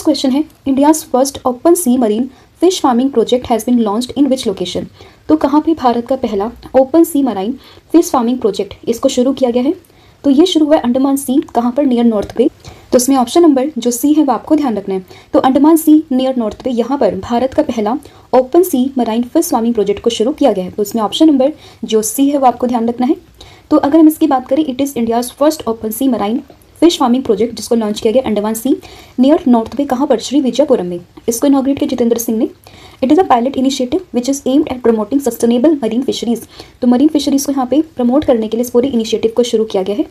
Question है, India's first open sea marine fish farming project has been launched in which location. तो कहाँ पे भारत का पहला open sea marine fish farming project इसको शुरू किया गया है। तो ये शुरू हुआ है अंडमान सी, कहाँ पर, नियर नॉर्थ पे। तो इसमें ऑप्शन नंबर जो सी है वो आपको ध्यान रखना है। तो अंडमान सी नियर नॉर्थ पे यहाँ पर भारत का पहला open sea marine fish farming project को शुरू किया गया है। तो इसमें ऑप्शन नंबर जो सी है वो आपको ध्यान रखना है। तो अगर हम इसकी बात करें, it is India's first open sea marine fish farming project जिसको लॉन्च किया गया अंडमान सी नियर नॉर्थ पे, कहाँ पर, श्री विजयपुरम में। इसको इनॉग्रेट किया जितेंद्र सिंह ने। It is a pilot initiative which is aimed at promoting sustainable marine fisheries. तो मरीन फिशरीज को यहाँ पे प्रमोट करने के लिए इस पूरे इनिशिएटिव को शुरू किया गया है।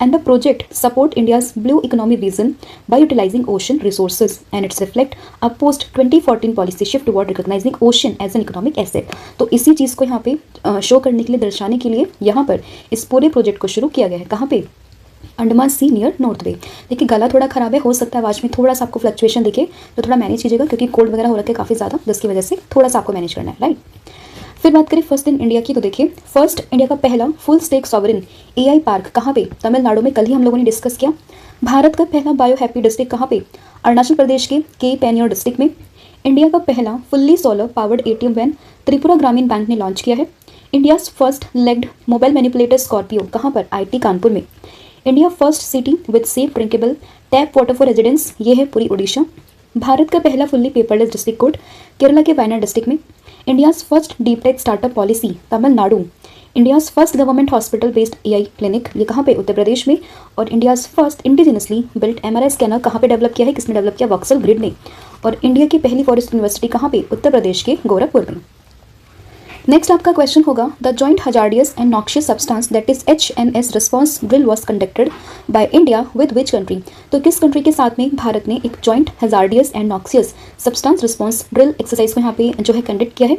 And the project support India's blue economy vision by utilising ocean resources and it's reflect a post 2014 policy shift toward recognising ocean as an economic asset. तो इसी चीज़ को यहाँ पे शो करने के लिए, दर्शाने के लिए यहाँ पर इस पूरे प्रोजेक्ट को शुरू किया गया है। कहाँ पे? अंडमान सी नियर नॉर्थ वे। देखिए गला थोड़ा खराब है, हो सकता है आवाज़ में थोड़ा सा आपको फ्लक्चुएशन दिखे, तो थोड़ा मैनेज कीजिएगा क्योंकि कोल्ड वगैरह हो रखे काफ़ी ज़्यादा, जिसकी वजह से थोड़ा सा आपको मैनेज करना है, राइट। फिर बात करें फर्स्ट इन इंडिया की, तो देखिए फर्स्ट इंडिया का पहला full stack sovereign AI park कहाँ पे? तमिलनाडु में। कल ही हम लोगों ने डिस्कस किया। भारत का पहला बायो हैप्पी डिस्ट्रिक्ट कहाँ पे? अरुणाचल प्रदेश के पेनियर डिस्ट्रिक्ट में। इंडिया का पहला fully solar powered ATM van Tripura ग्रामीण बैंक ने लॉन्च किया है। India's first legged mobile manipulator Scorpio कहाँ पर? आईटी कानपुर में। India first city with safe drinkable tap water for residents, ये है पूरी उड़ीसा। भारत का पहला fully paperless district court Kerala के वायनाड डिस्ट्रिक्ट में। India's first deep tech startup policy Tamil Nadu. India's first government hospital based AI clinic, ये कहाँ पे? उत्तर प्रदेश में। और India's first indigenously built MRI scanner कहाँ पे डेवलप किया है? किसने डेवलप किया? वक्सल ग्रिड ने। और इंडिया की पहली फॉरेस्ट यूनिवर्सिटी कहाँ पे? उत्तर प्रदेश के गोरखपुर में। नेक्स्ट आपका क्वेश्चन होगा, the joint hazardous and noxious substance that is HNS response drill was conducted by India with which country. तो किस कंट्री के साथ में भारत ने एक joint hazardous and noxious substance response drill exercise को यहाँ पे जो है कंडक्ट किया है?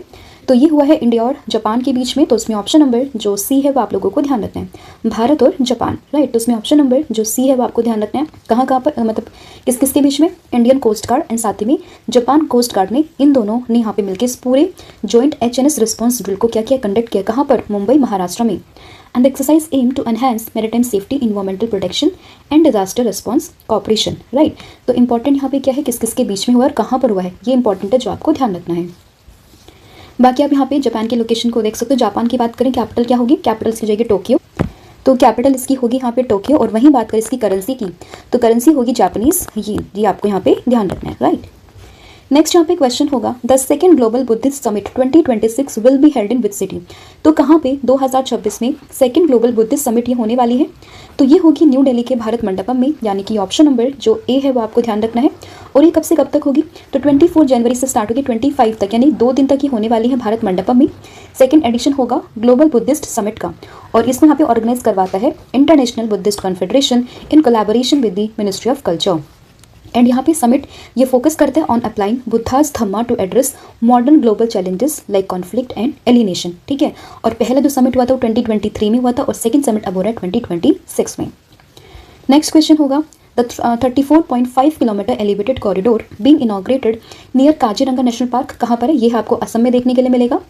तो ये हुआ है इंडिया और जापान के बीच में। तो उसमें ऑप्शन नंबर जो सी है वो आप लोगों को ध्यान रखना है, भारत और जापान, राइट। तो उसमें ऑप्शन नंबर जो सी है वो आपको ध्यान रखना है। कहाँ कहाँ पर, मतलब किस किस के बीच में? इंडियन कोस्ट गार्ड एंड साथ ही में जापान कोस्ट गार्ड ने, इन दोनों ने यहाँ पे मिलकर इस पूरे जॉइंट HNS रिस्पॉन्स ड्रिल को क्या किया? कंडक्ट किया। कहाँ पर? मुंबई, महाराष्ट्र में। And the exercise aim to enhance maritime safety, environmental protection and disaster response cooperation, right. तो इंपॉर्टेंट यहाँ पे क्या है, किस किस के बीच में हुआ और कहाँ पर हुआ है, ये इंपॉर्टेंट है जो आपको ध्यान रखना है। बाकी आप यहाँ पे जापान के लोकेशन को देख सकते हो। जापान की बात करें, कैपिटल क्या होगी? कैपिटल इसकी जाएगी टोक्यो। तो कैपिटल इसकी होगी यहाँ पे टोक्यो। और वहीं बात करें इसकी करेंसी की, तो करेंसी होगी जापानीज। ये आपको यहाँ पे ध्यान रखना है, राइट। नेक्स्ट यहाँ पे क्वेश्चन होगा, the second global Buddhist summit 2026 will be held in which city. तो कहाँ पे 2026 में सेकेंड ग्लोबल बुद्धिस्ट समिट ये होने वाली है? तो ये होगी न्यू दिल्ली के भारत मंडपम में, यानी कि ऑप्शन नंबर जो ए है वो आपको ध्यान रखना है। और ये कब से कब तक होगी? तो 24 जनवरी से स्टार्ट होगी 25 तक, यानी 2 दिन तक ही होने वाली है भारत मंडपम में। सेकेंड एडिशन होगा ग्लोबल बुद्धिस्ट समिट का, और इसमें यहाँ पे ऑर्गेनाइज करवाता है International Buddhist Confederation in collaboration with the Ministry of Culture. And यहाँ पे समिट ये फोकस करते हैं on applying Buddha's Dhamma to address modern global challenges like conflict and alienation, ठीक है। और पहला जो समिट हुआ था वो 2023 में हुआ था, और सेकंड समिट अब हो रहा है 2026 में। नेक्स्ट क्वेश्चन होगा, the 34.5 kilometre elevated corridor being inaugurated near Kaziranga national park कहाँ पर है? ये आपको असम में देखने के लिए मिलेगा।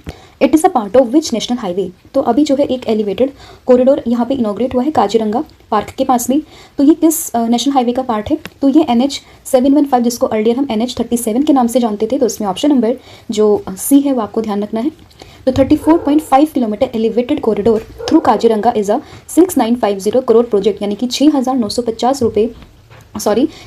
It is a part of which national highway. तो अभी जो है एक एलिवेटेड कॉरिडोर यहाँ पे इनॉग्रेट हुआ है काजीरंगा पार्क के पास में। तो ये किस नेशनल हाईवे का पार्ट है? तो ये NH 715, जिसको अर्लियर हम NH 37 के नाम से जानते थे। तो उसमें ऑप्शन नंबर जो सी है वो आपको ध्यान रखना है। तो 34.5 kilometre elevated corridor through Kaziranga is a 6950 crore project, यानी कि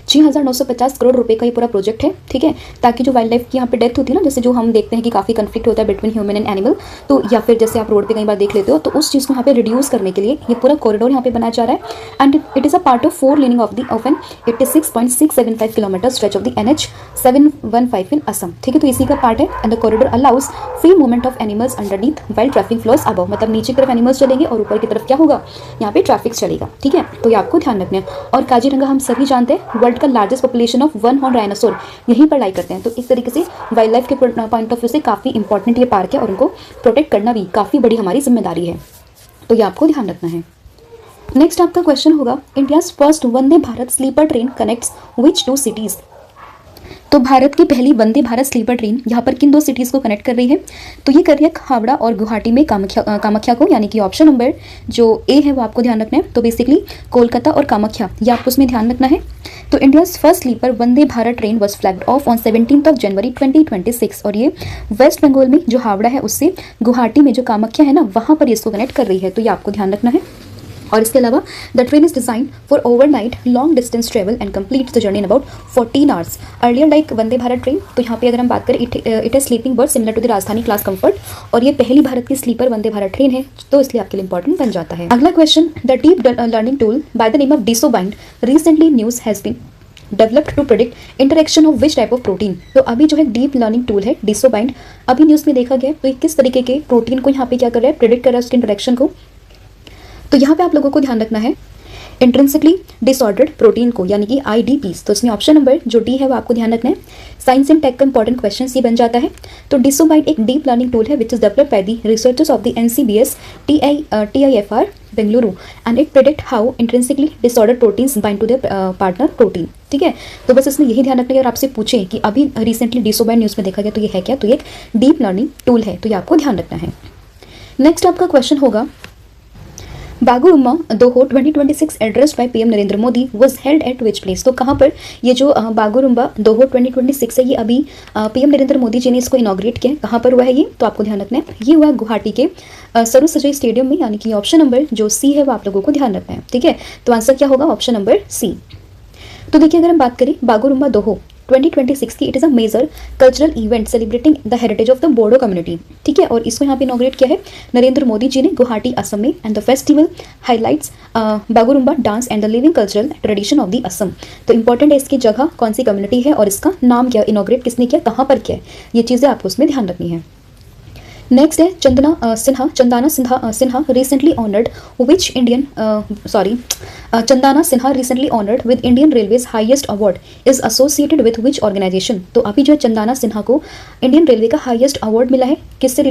6,950 करोड़ रुपए का ये पूरा प्रोजेक्ट है, ठीक है। ताकि जो वाइल्ड लाइफ की यहाँ पे डेथ होती है ना, जैसे जो हम देखते हैं कि काफ़ी कन्फ्लिक्ट होता है बिटवीन ह्यूमन एंड एनिमल, तो या फिर जैसे आप रोड पे कई बार देख लेते हो, तो उस चीज़ को यहाँ पे रिड्यूस करने के लिए ये पूरा कॉरिडोर यहाँ पे बनाया जा रहा है। And it is a part of 4 laning of an 86.675 kilometre stretch of the NH 715 in Assam, ठीक है। तो इसी का पार्ट है। And the corridor allows free movement of animals underneath while traffic flows above, मतलब नीचे की तरफ एनिमल्स चलेंगे और ऊपर की तरफ क्या होगा? यहाँ पे ट्रैफिक चलेगा, ठीक है। तो ये आपको ध्यान रखना है। और काजीरंगा हम सभी जानते हैं वर्ल्ड का largest population of one horn dinosaur यहीं पर लाई करते हैं। तो इस तरीके से वाइल्ड लाइफ के पॉइंट ऑफ व्यू से काफ़ी इंपॉर्टेंट ये पार्क है, और उनको प्रोटेक्ट करना भी काफ़ी बड़ी हमारी जिम्मेदारी है। तो ये आपको ध्यान रखना है। नेक्स्ट आपका क्वेश्चन होगा, India's first Vande Bharat sleeper train connects विच 2 सिटीज़। तो भारत की पहली वंदे भारत स्लीपर ट्रेन यहाँ पर किन दो सिटीज़ को कनेक्ट कर रही है? तो ये कर रही है हावड़ा और गुवाहाटी में कामाख्या को, यानी कि ऑप्शन नंबर जो ए है वो आपको ध्यान रखना है। तो बेसिकली कोलकाता और कामाख्या, ये आपको उसमें ध्यान रखना है। तो India's first sleeper Vande Bharat train was flagged off on 17 जनवरी 2026 और ये वेस्ट बंगाल में जो हावड़ा है उससे गुवाहाटी में जो कामाख्या है ना, वहाँ पर इसको कनेक्ट कर रही है। तो ये आपको ध्यान रखना है। और इसके अलावा the train is design for overnight long distance travel and complete the journey in about 14 hours earlier like Vande Bharat train. तो यहाँ पे अगर हम बात करें it is sleeping berth similar to the Rajdhani class comfort, और ये पहली भारत की स्लीपर वंदे भारत ट्रेन है, तो इसलिए आपके लिए इंपॉर्टेंट बन जाता है। अगला question, the deep learning tool by the name of Disobind recently news has been developed to predict interaction of which type of protein. तो अभी जो है डीप लर्निंग टूल है डिसोबाइंड, अभी न्यूज़ में देखा गया, तो ये किस तरीके के प्रोटीन को यहाँ पे क्या कर रहा है, प्रेडिक्ट कर रहा है उसके इंटरेक्शन को। तो यहाँ पे आप लोगों को ध्यान रखना है इंट्रिंसिकली डिसऑर्डर्ड प्रोटीन को, यानी कि IDPs। तो इसमें ऑप्शन नंबर जो डी है वो आपको ध्यान रखना है। साइंस एंड टेक का इंपॉर्टेंट क्वेश्चन सी बन जाता है। तो डिसोबाइंड एक डीप लर्निंग टूल है which is developed by the researchers of the NCBS TIFR Bengaluru and it predict how intrinsically disordered proteins bind to the partner protein. ठीक है, तो बस इसमें यही ध्यान रखना है। अगर आपसे पूछे कि अभी रिसेंटली डिसोबाइंड न्यूज़ में देखा गया तो ये है क्या, तो ये एक डीप लर्निंग टूल है, तो ये आपको ध्यान रखना है। नेक्स्ट आपका क्वेश्चन होगा, Bagurumba Dwhou 2026 address by PM Narendra Modi was held at which place. तो कहाँ पर ये जो बागुरुम्बा दोहो 2026 है, ये अभी PM नरेंद्र मोदी जी ने इसको इनॉग्रेट किया है। कहाँ पर हुआ है ये, तो आपको ध्यान रखना है, ये हुआ है गुवाहाटी के सरू सजई स्टेडियम में, यानी कि ऑप्शन नंबर जो सी है वो आप लोगों को ध्यान रखना है। ठीक है, तो आंसर क्या होगा, ऑप्शन नंबर सी। तो देखिए, अगर हम बात करें बागुरुम्बा दोहो 2026 की, it is a major cultural event celebrating the heritage of the Bodo community. ठीक है, और इसको यहाँ पे इनॉग्रेट किया है नरेंद्र मोदी जी ने गुवाहाटी असम में, and the festival highlights Bagurumba dance and the living cultural tradition of the Assam. तो इंपॉर्टेंट है इसकी जगह कौन सी कम्युनिटी है और इसका नाम क्या, इनॉग्रेट किसने किया, कहाँ पर किया है, ये चीज़ें आपको उसमें ध्यान रखनी है। नेक्स्ट है Chandana Sinha recently honoured which Indian Chandana Sinha recently honoured with Indian Railways highest award is associated with which organisation. तो अभी जो है चंदाना सिन्हा को इंडियन रेलवे का हाईएस्ट अवार्ड मिला है, किससे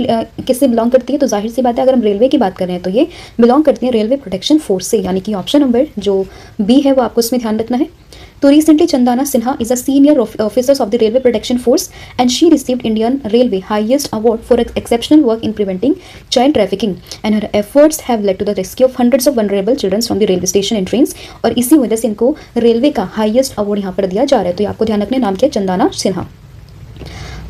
बिलोंग करती है, तो जाहिर सी बात है अगर हम रेलवे की बात कर रहे हैं तो ये बिलोंग करती है रेलवे प्रोटेक्शन फोर्स से, यानी कि ऑप्शन नंबर जो बी है वो आपको इसमें ध्यान रखना है। तो recently Chandana Sinha is a senior officer of the Railway Protection Force and she received Indian railway highest award for exceptional work in preventing child trafficking and her efforts have led to the rescue of hundreds of vulnerable children from the railway station and trains, और इसी वजह से इनको railway का highest award यहाँ पर दिया जा रहा है। तो ये आपको ध्यान रखने, नाम क्या, चंदाना सिन्हा।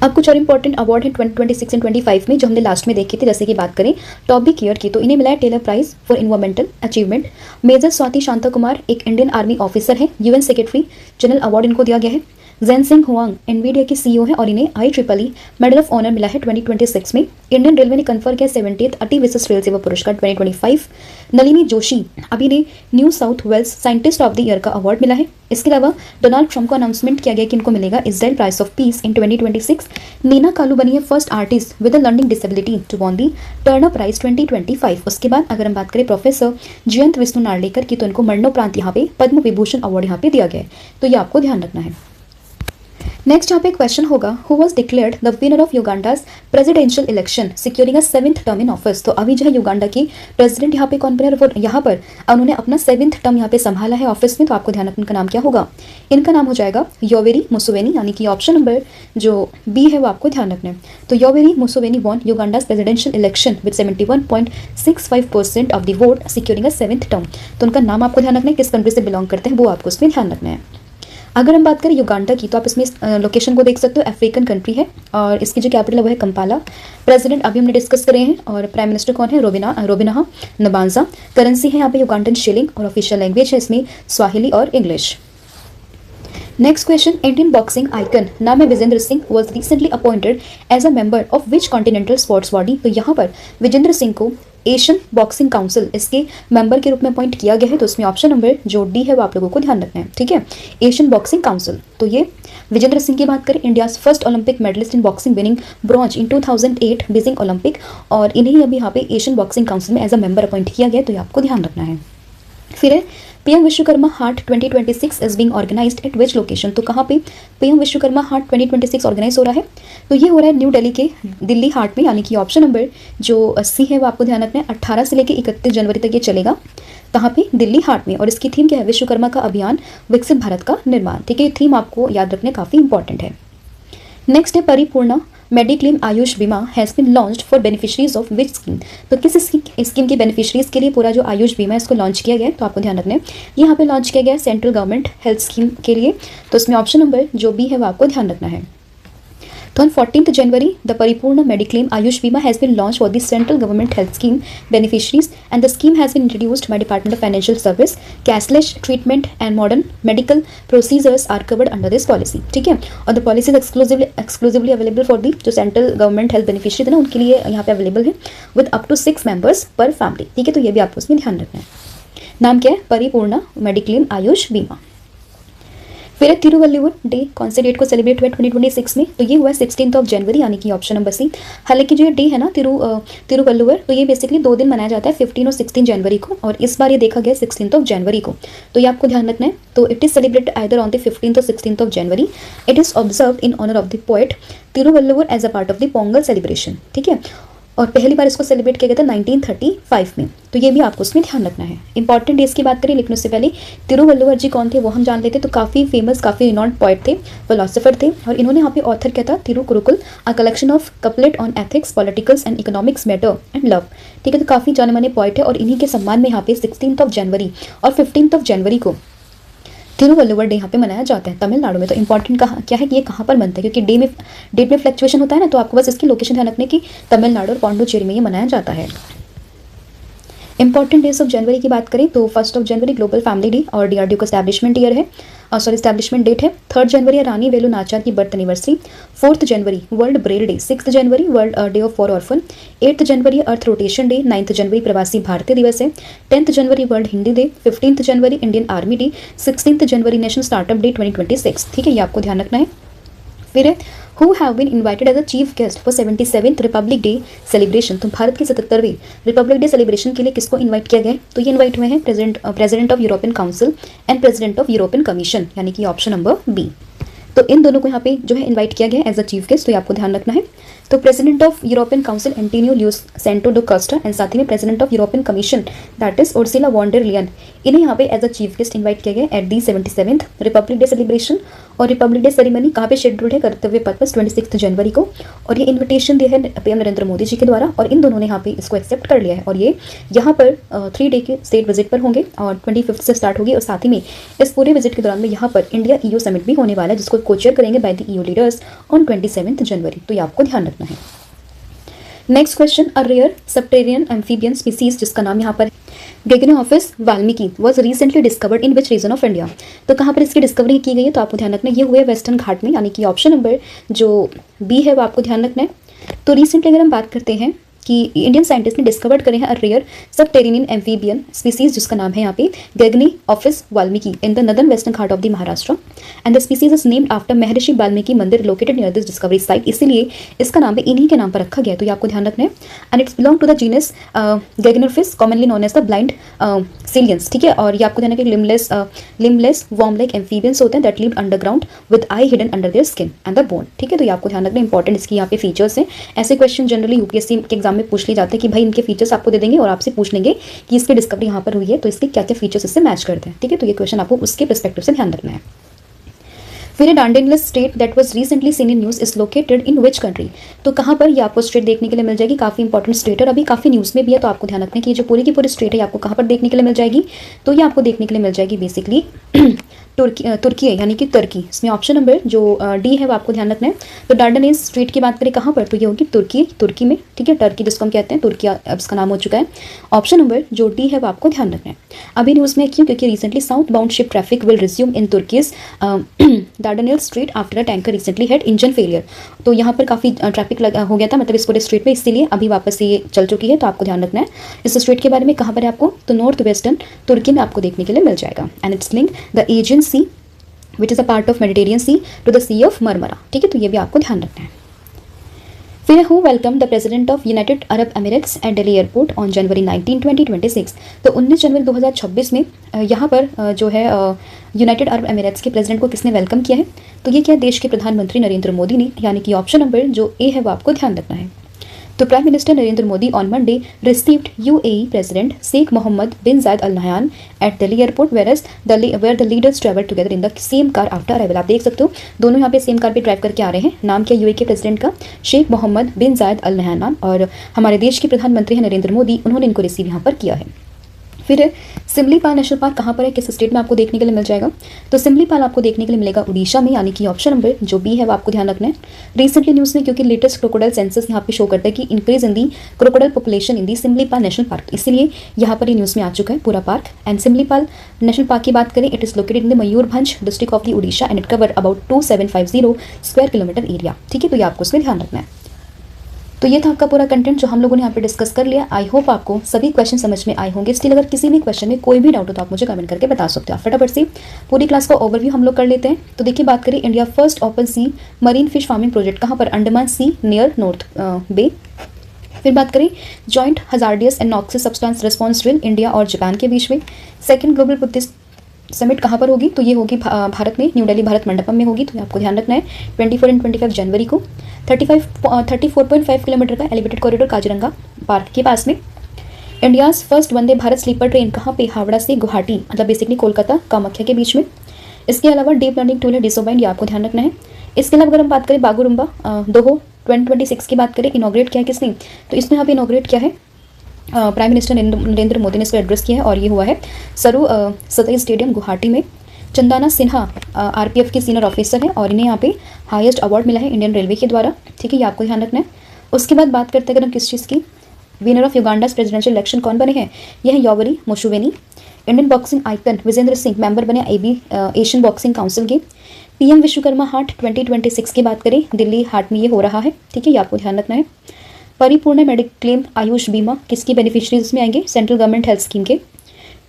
अब कुछ और इंपॉर्टेंट अवार्ड है 2026 एंड 25 में जो हमने लास्ट में देखे थे, जैसे कि बात करें टॉपिक ईयर की, तो इन्हें मिला है Taylor prize for environmental achievement. Major Swati Shanta Kumar एक इंडियन आर्मी ऑफिसर है, UN सेक्रेटरी जनरल अवार्ड इनको दिया गया है। जैन सिंह हुआंग एनवीडिया के CEO है और इन्हें IEEE मेडल ऑफ ऑनर मिला है 2026 में। इंडियन रेलवे ने कन्फर किया 70th अति विशिष्ट रेल सेवा पुरस्कार 2025। नलिनी जोशी अभी ने New South Wales Scientist of the Year का अवार्ड मिला है। इसके अलावा डोनाल्ड ट्रंप को अनाउंसमेंट किया गया कि इनको मिलेगा Israel prize of peace in 2026। Nnena Kalu बनी है first artist with a learning disability to won the Turner prize 2025। उसके बाद अगर हम बात करें प्रोफेसर जयंत विष्णु नार्लेकर की, तो इनको मरणोपरांत यहाँ पे पद्म विभूषण अवार्ड यहाँ पे दिया गया है, तो ये आपको ध्यान रखना है। नेक्स्ट यहाँ पे क्वेश्चन होगा, who was declared the winner of Uganda's presidential election securing a 7th term in office. तो अभी जो है युगांडा की प्रेसिडेंट यहाँ पे कौन बने, वो यहाँ पर उन्होंने अपना 7th टर्म यहाँ पे संभाला है ऑफिस में, तो आपको ध्यान रखना इनका नाम क्या होगा, इनका नाम हो जाएगा योवेरी मुसेवेनी, यानी कि ऑप्शन नंबर जो बी है वो आपको ध्यान रखना है। तो Yoweri Museveni won Uganda's presidential election with 71.65% of the vote securing a 7th term. तो उनका नाम आपको ध्यान रखना है, किस कंट्री से बिलोंग करते हैं वो आपको इसमें ध्यान रखना है। अगर हम बात करें युगांडा की, तो आप इसमें लोकेशन को देख सकते हो, अफ्रीकन कंट्री है और इसकी जो कैपिटल है वो है कंपाला। प्रेसिडेंट अभी हमने डिस्कस करे हैं और प्राइम मिनिस्टर कौन है, रोबिना नबांजा। करेंसी है यहाँ पे युगांडन शिलिंग और ऑफिशियल लैंग्वेज है इसमें स्वाहिली और English. Next question, Indian boxing icon नाम है Vijender Singh was recently appointed as a member of which continental sports body. तो यहाँ पर विजेंद्र सिंह को एशियन बॉक्सिंग काउंसिल इसके मेंबर के रूप में अपॉइंट किया गया है, तो उसमें ऑप्शन नंबर जो डी है वो आप लोगों को ध्यान रखना है। ठीक है, एशियन बॉक्सिंग काउंसिल। तो ये विजेंद्र सिंह की बात करें, India's first Olympic medallist in boxing winning bronze in 2008 Beijing Olympic, और इन्हें अभी यहाँ पे एशियन बॉक्सिंग काउंसिल में एज अ मेंबर अपॉइंट किया गया, तो ये आपको ध्यान रखना है। फिर है PM Vishwakarma Haat 2026 is being organised at which location. तो कहाँ पे पीएम विश्वकर्मा हाट 2026 ऑर्गेनाइज हो रहा है? तो ये हो रहा है न्यू दिल्ली के दिल्ली हाट में, यानी कि ऑप्शन नंबर जो 80 है वो आपको ध्यान रखना है। 18 से लेकर 31 जनवरी तक ये चलेगा। कहाँ पे? दिल्ली हाट में। और इसकी थीम क्या है? विश्वकर्मा का अभियान, विकसित भारत का निर्माण। ठीक है, ये थीम आपको याद रखने काफ़ी इंपॉर्टेंट है। नेक्स्ट है परिपूर्णा mediclaim Ayush Bima has been launched for beneficiaries of which scheme. तो किस स्कीम की बेनिफिशरीज के लिए पूरा जो आयुष बीमा है इसको लॉन्च किया गया है? तो आपको ध्यान रखना है यहाँ पे लॉन्च किया गया है सेंट्रल गवर्नमेंट हेल्थ स्कीम के लिए। तो इसमें ऑप्शन नंबर जो बी है वो आपको ध्यान रखना है। तो on 14th January, the Paripurna Mediclaim Ayush Bima has been launched for the central government health scheme beneficiaries, and the scheme has been introduced by Department of Financial Service. Cashless treatment and modern medical procedures are covered under this policy. ठीक है, और the policy is exclusively available for the जो central government health beneficiaries है ना उनके लिए यहाँ पे अवेलेबल है with up to 6 members per family। ठीक है, तो ये भी आपको उसमें ध्यान रखना है। नाम क्या है? परिपूर्णा मेडिक्लेम आयुष बीमा। फिर तिरुवल्लुवर डे कौन से डेट को सेलिब्रेट हुआ 2026 में? तो ये हुआ 16 जनवरी, यानी कि ऑप्शन नंबर सी। हालांकि जो ये डे है ना तिरुवल्लुवर, तो ये बेसिकली 2 दिन मनाया जाता है, 15 और 16 जनवरी को, और इस बार ये देखा गया 16 जनवरी को। तो ये आपको ध्यान रखना है। तो it is celebrated either on the 15 और 16 January. It is observe in honour of the poet Thiruvalluvar as a part of the Pongal celebration. ठीक है, और पहली बार इसको सेलिब्रेट किया गया था 1935 में। तो ये भी आपको उसमें ध्यान रखना है। इंपॉर्टेंट डेज की बात करें लेकिन उससे पहले तिरुवल्लुवर जी कौन थे वो हम जान लेते। तो काफ़ी फेमस, काफ़ी रिनॉन्ड पोएट थे, फिलोसोफर थे, और इन्होंने यहाँ पे ऑथर क्या था? Thirukkural, a collection of couplet on ethics, politicals and economics matter and love. ठीक है, तो काफ़ी जाने माने पोएट है, और इन्हीं के सम्मान में यहाँ पे 16 जनवरी और 15 जनवरी को तिरुवल्लुवर डे यहाँ पे मनाया जाता है तमिलनाडु में। तो इंपॉर्टेंट कहाँ क्या है कि ये कहाँ पर बनता है, क्योंकि डेट में फ्लक्चुएशन होता है ना, तो आपको बस इसकी लोकेशन ध्यान रखने की तमिलनाडु और पौंडुचेरी में ये मनाया जाता है। इंपॉर्टेंट डेज ऑफ जनवरी की बात करें तो 1 जनवरी ग्लोबल फैमिली डे और डीआरडीओ का स्टैब्लिशमेंट ईयर है, स्टैब्लिशमेंट डेट है। 3 जनवरी है रानी वेलु नाचियार की birth anniversary. 4 January world Braille day. 6 January world day of for orphan. 8 January earth rotation day. 9 जनवरी प्रवासी भारतीय दिवस है। 10 जनवरी वर्ल्ड हिंदी डे। 15 जनवरी इंडियन आर्मी डे। 16 जनवरी नेशनल स्टार्टअप डे 2026। ठीक है, ये आपको ध्यान रखना है। फिर है who have been invited as a chief guest for 77th Republic Day celebration. तो भारत के 77वें रिपब्लिक डे सेलिब्रेशन के लिए किसको इन्वाइट किया गया है? तो ये इन्वाइट हुए हैं president of European council and president of European commission, यानी कि ऑप्शन नंबर बी। तो इन दोनों को यहाँ पे जो है इन्वाइट किया गया है एज अ चीफ गेस्ट, तो ये आपको ध्यान रखना है। तो president of European Council Antonio Luis Santos da Costa and साथ ही में president of European Commission that is Ursula von der Leyen, इन्हें यहाँ पे as a chief guest invite किया गया at the 77th Republic Day celebration. और Republic Day ceremony कहाँ पे शेड्यूल्ड है? कर्तव्य पथ पर 26 जनवरी को। और ये इन्विटेशन दिया है पीएम नरेंद्र मोदी जी के द्वारा, और इन दोनों ने यहाँ पे इसको एक्सेप्ट कर लिया है। और ये यहाँ पर 3 डे के स्टेट विजिट पर होंगे और 25 से स्टार्ट होगी। और साथ ही में इस पूरे विजिट के दौरान में यहाँ पर इंडिया EU समिट भी होने वाला है, जिसको कोचेयर करेंगे by the EU leaders on 27 January. तो ये आपको ध्यान रखना है। Next question, a rare subterranean amphibian species जिसका नाम यहाँ पर Gegeneophis Valmiki was recently discovered in which region of India. तो कहाँ पर इसकी डिस्कवरी की गई है? तो आपको ध्यान रखना है ये हुए वेस्टर्न घाट में, यानी कि ऑप्शन नंबर जो बी है वो आपको ध्यान रखना है। तो रिसेंटली अगर हम बात करते हैं कि इंडियन साइंटिस्ट ने डिस्कवर्ड करे हैं a rare subterranean amphibian species जिसका नाम है यहाँ पे Gegeneophis Valmiki in the northern western Ghat of the Maharashtra, and the species is named after Maharshi Valmiki mandir located near this discovery site. इसीलिए इसका नाम भी इन्हीं के नाम पर रखा गया है। तो ये आपको ध्यान रखना है। And it's belong to the genus Gegeneophis commonly known as the blind caecilians. ठीक है, और ये आपको ध्यान है कि लिमलेस वॉर्म लाइक एम्फीबियंस होते हैं that live underground with I hidden under their skin and the bone. ठीक है, तो ये आपको ध्यान रखना है। इंपॉर्टेंट इसकी यहाँ पे फीचर्स हैं। ऐसे क्वेश्चन जनरली यूपीएससी के एग्जाम में पूछ लिए जाते हैं कि भाई इनके फीचर्स आपको दे देंगे और आपसे पूछ लेंगे कि इसकी डिस्कवरी यहाँ पर हुई है तो इसके क्या क्या फीचर्स इससे मैच करते हैं। ठीक है, तो ये क्वेश्चन आपको उसके पर्सपेक्टिव से ध्यान रखना है। फिर Dardanelles state that was recently seen in news is located in which country. तो कहाँ पर ये आपको स्टेट देखने के लिए मिल जाएगी? काफ़ी इंपॉर्टेंट स्टेट है और अभी काफ़ी न्यूज़ में भी है, तो आपको ध्यान रखना है कि ये जो पूरी की पूरी स्टेट है आपको कहाँ पर देखने के लिए मिल जाएगी? तो ये आपको देखने के लिए मिल जाएगी बेसिकली तुर्की है, यानी कि तुर्की। इसमें ऑप्शन नंबर जो डी है वो आपको ध्यान रखना है। तो डार्डनेस स्ट्रीट की बात करें कहाँ पर, तो ये होगी तुर्की में। ठीक है, टर्की जिसको हम कहते हैं, तुर्की अब इसका नाम हो चुका है। ऑप्शन नंबर जो डी है वो आपको ध्यान रखना है। अभी न्यूज़ में क्यों? क्योंकि recently south bound ship traffic will resume in Turkey's Dardanelles strait after a tanker recently had engine failure. तो यहाँ पर काफ़ी ट्रैफिक हो गया था, मतलब इस पूरे स्ट्रीट में, इसीलिए अभी वापस ये चल चुकी है। तो आपको ध्यान रखना है इस स्ट्रीट के बारे में। कहाँ पर है आपको? तो नॉर्थ वेस्टर्न तुर्की में आपको देखने के लिए मिल जाएगा। And it's link the Aegean Sea which is a part of Mediterranean Sea to the Sea of Marmara. ठीक है, तो ये भी आपको ध्यान रखना है। फिर who welcome the President of United Arab Emirates at Delhi airport on January 19 2026। तो 19 जनवरी 2026 में यहाँ पर जो है यूनाइटेड अरब एमिरेट्स के प्रेसिडेंट को किसने वेलकम किया है? तो ये क्या देश के प्रधानमंत्री नरेंद्र मोदी ने, यानी कि ऑप्शन नंबर जो ए है वो आपको ध्यान रखना है। तो prime minister Narendra Modi on Monday received UAE president Sheikh Mohammed bin Zayed Al Nahyan at Delhi airport where the leaders travel together in the same car after arrival. आप देख सकते हो दोनों यहाँ पे सेम कार पे ड्राइव करके आ रहे हैं। नाम क्या यूएई के प्रेसिडेंट का? Sheikh Mohammed bin Zayed Al Nahyan. और हमारे देश के प्रधानमंत्री हैं नरेंद्र मोदी, उन्होंने इनको रिसीव यहाँ पर किया है। फिर सिमलीपाल नेशनल पार्क कहाँ पर है, किस स्टेट में आपको देखने के लिए मिल जाएगा? तो सिमलीपाल आपको देखने के लिए मिलेगा उड़ीसा में, यानी कि ऑप्शन नंबर जो बी है वो आपको ध्यान रखना है। रिसेंटली न्यूज़ में क्योंकि लेटेस्ट क्रोकोडाइल सेंसस यहाँ पे शो करता है कि increase in the crocodile population in the Similipal National Park, इसीलिए यहाँ पर ये न्यूज़ में आ चुका है पूरा park. And Similipal National Park की बात करें, it is located in the Mayurbhanj district of the Odisha and it cover about 2750 square kilometre area. ठीक है, तो ये आपको उसमें ध्यान रखना है। तो ये था आपका पूरा कंटेंट जो हम लोगों ने यहाँ पे डिस्कस कर लिया। आई होप आपको सभी क्वेश्चन समझ में आए होंगे। स्टिल अगर किसी भी क्वेश्चन में कोई भी डाउट हो तो आप मुझे कमेंट करके बता सकते हो। फटाफट से पूरी क्लास का ओवरव्यू हम लोग कर लेते हैं। तो देखिए, बात करें India first open sea marine fish farming project कहाँ पर? Andaman sea near north bay. फिर बात करें joint hazardous and noxious substance response drill India और जापान के बीच में। सेकंड ग्लोबल बुद्धिस्ट समिट कहाँ पर होगी? तो ये होगी भारत में, न्यू दिल्ली भारत मंडपम में होगी। तो आपको ध्यान रखना है 24 और 25 जनवरी को। 34.5 किलोमीटर का एलिवेटेड कॉरिडोर काजीरंगा पार्क के पास में। India's first Vande Bharat sleeper train कहाँ पे? हावड़ा से गुवाहाटी, मतलब बेसिकली कोलकाता कामाख्या के बीच में। इसके अलावा डीप लर्निंग टूल है डिसोबाइंड, ये आपको ध्यान रखना है। इसके अलावा अगर हम बात करें बागुरुम्बा दोहो 2026 की बात करें, इनॉग्रेट किया है किसने? तो इसमें यहाँ पे इनॉग्रेट किया है प्राइम मिनिस्टर नरेंद्र मोदी ने इसको एड्रेस किया है और ये हुआ है सरू सतई स्टेडियम गुवाहाटी में। चंदाना सिन्हा आरपीएफ के सीनियर ऑफिसर हैं और इन्हें यहाँ पे हाईएस्ट अवार्ड मिला है इंडियन रेलवे के द्वारा। ठीक है, ये आपको ध्यान रखना है। उसके बाद बात करते हैं अगर हम किस चीज़ की, winner of Uganda's presidential election कौन बने हैं? यह है Yoweri Museveni. Indian boxing icon Vijender Singh member बने एशियन बॉक्सिंग काउंसिल के। पीएम विश्वकर्मा हाट 2026 की बात करें, दिल्ली हाट में ये हो रहा है। ठीक है, ये आपको ध्यान रखना है। परिपूर्ण मेडिक्लेम आयुष बीमा किसकी बेनिफिशरीज में आएंगे? सेंट्रल गवर्नमेंट हेल्थ स्कीम के।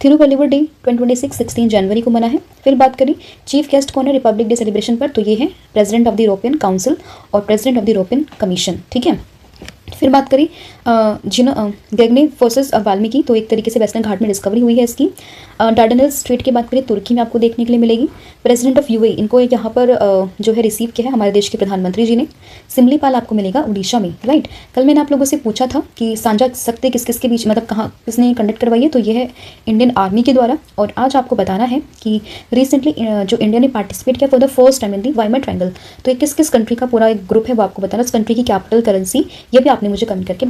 थिरुवल्लुवर डे 2026 16 जनवरी को मना है। फिर बात करें चीफ गेस्ट कौन है रिपब्लिक डे सेलिब्रेशन पर? तो ये है president of the European Council और president of the European Commission. ठीक है, फिर बात करें ग्रेगनी फोर्सेस वाल्मीकि, तो एक तरीके से वेस्टर्न घाट में डिस्कवरी हुई है इसकी। डार्डनल स्ट्रेट की बात करें तुर्की में आपको देखने के लिए मिलेगी। प्रेसिडेंट ऑफ यूएई, इनको यहाँ पर जो है रिसीव किया है हमारे देश के प्रधानमंत्री जी ने। सिमलीपाल आपको मिलेगा उड़ीसा में, राइट। कल मैंने आप लोगों से पूछा था कि साझा सकते किस किस के बीच, मतलब कहाँ किसने कंडक्ट करवाई है, तो ये है इंडियन आर्मी के द्वारा। और आज आपको बताना है कि रिसेंटली जो इंडिया ने पार्टिसिपेट किया for the first time in the Weimar triangle, तो ये किस किस कंट्री का पूरा एक ग्रुप है वो आपको बताना। उस कंट्री की कैपिटल करेंसी ये भी आपने मुझे कमेंट करके